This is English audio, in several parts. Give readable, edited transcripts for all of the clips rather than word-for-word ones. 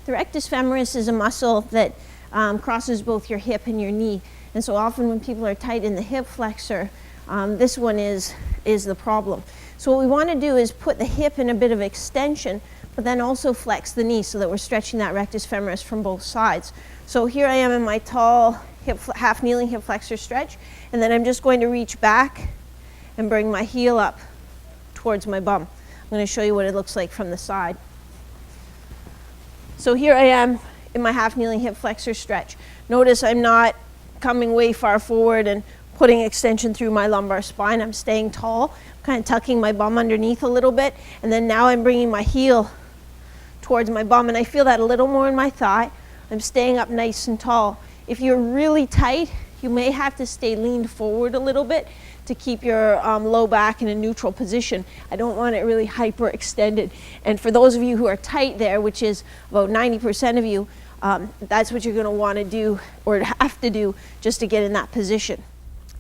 The rectus femoris is a muscle that crosses both your hip and your knee. And so often when people are tight in the hip flexor, this one is the problem. So what we want to do is put the hip in a bit of extension, but then also flex the knee so that we're stretching that rectus femoris from both sides. So here I am in my tall half kneeling hip flexor stretch, and then I'm just going to reach back and bring my heel up towards my bum. I'm going to show you what it looks like from the side. So here I am in my half kneeling hip flexor stretch. Notice I'm not coming way far forward and putting extension through my lumbar spine. I'm staying tall, kind of tucking my bum underneath a little bit, and then now I'm bringing my heel towards my bum, and I feel that a little more in my thigh. I'm staying up nice and tall. If you're really tight, you may have to stay leaned forward a little bit to keep your low back in a neutral position. I don't want it really hyperextended. And for those of you who are tight there, which is about 90% of you, that's what you're going to want to do or have to do just to get in that position.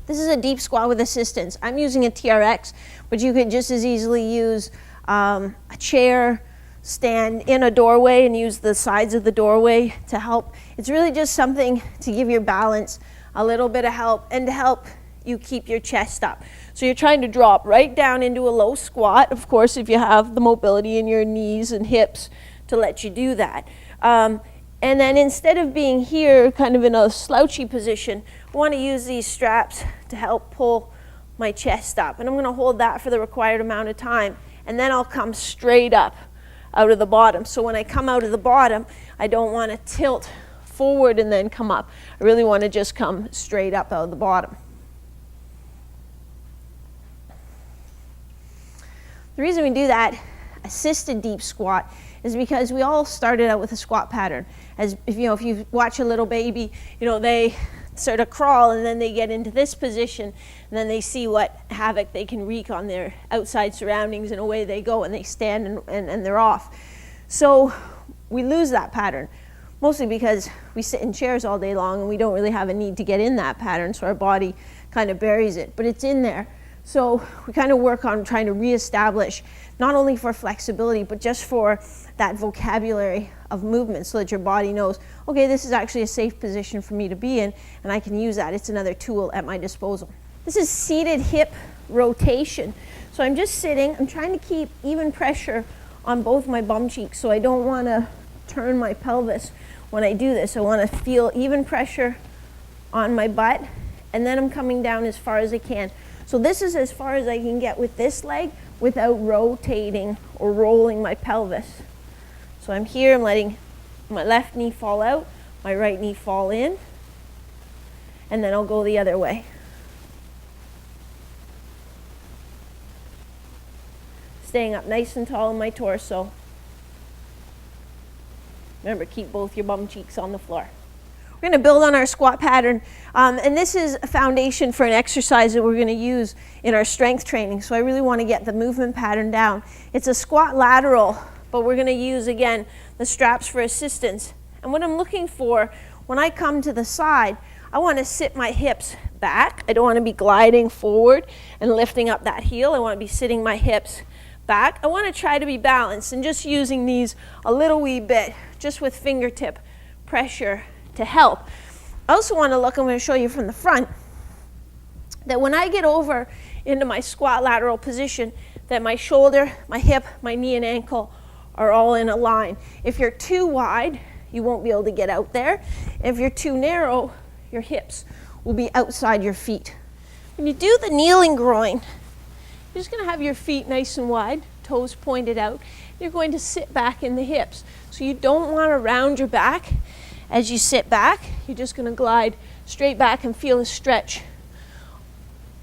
This is a deep squat with assistance. I'm using a TRX, but you could just as easily use a chair, stand in a doorway and use the sides of the doorway to help. It's really just something to give your balance a little bit of help and to help you keep your chest up. So you're trying to drop right down into a low squat, of course, if you have the mobility in your knees and hips to let you do that. And then instead of being here kind of in a slouchy position, I want to use these straps to help pull my chest up. And I'm going to hold that for the required amount of time. And then I'll come straight up out of the bottom. So when I come out of the bottom, I don't want to tilt forward and then come up. I really want to just come straight up out of the bottom. The reason we do that assisted deep squat is because we all started out with a squat pattern. As if you watch a little baby, they sort of crawl and then they get into this position and then they see what havoc they can wreak on their outside surroundings and away they go and they stand and they're off. So we lose that pattern, mostly because we sit in chairs all day long and we don't really have a need to get in that pattern, so our body kind of buries it, but it's in there. So we kind of work on trying to reestablish, not only for flexibility, but just for that vocabulary of movement so that your body knows, okay, this is actually a safe position for me to be in, and I can use that. It's another tool at my disposal. This is seated hip rotation. So I'm just sitting, I'm trying to keep even pressure on both my bum cheeks, so I don't want to turn my pelvis when I do this. I want to feel even pressure on my butt, and then I'm coming down as far as I can. So this is as far as I can get with this leg without rotating or rolling my pelvis. So I'm here, I'm letting my left knee fall out, my right knee fall in, and then I'll go the other way. Staying up nice and tall in my torso. Remember, keep both your bum cheeks on the floor. We're going to build on our squat pattern, and this is a foundation for an exercise that we're going to use in our strength training, so I really want to get the movement pattern down. It's a squat lateral, but we're going to use, again, the straps for assistance. And what I'm looking for, when I come to the side, I want to sit my hips back. I don't want to be gliding forward and lifting up that heel. I want to be sitting my hips back. I want to try to be balanced and just using these a little wee bit, just with fingertip pressure to help. I also want to look, I'm going to show you from the front, that when I get over into my squat lateral position, that my shoulder, my hip, my knee and ankle are all in a line. If you're too wide, you won't be able to get out there. If you're too narrow, your hips will be outside your feet. When you do the kneeling groin, you're just going to have your feet nice and wide, toes pointed out. You're going to sit back in the hips. So you don't want to round your back as you sit back. You're just going to glide straight back and feel a stretch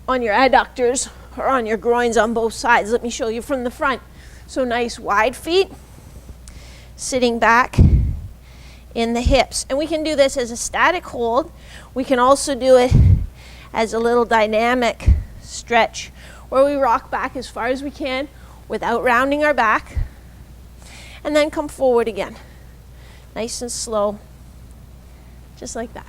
on your adductors or on your groins on both sides. Let me show you from the front. So nice wide feet, sitting back in the hips. And we can do this as a static hold. We can also do it as a little dynamic stretch where we rock back as far as we can without rounding our back, and then come forward again. Nice and slow, just like that.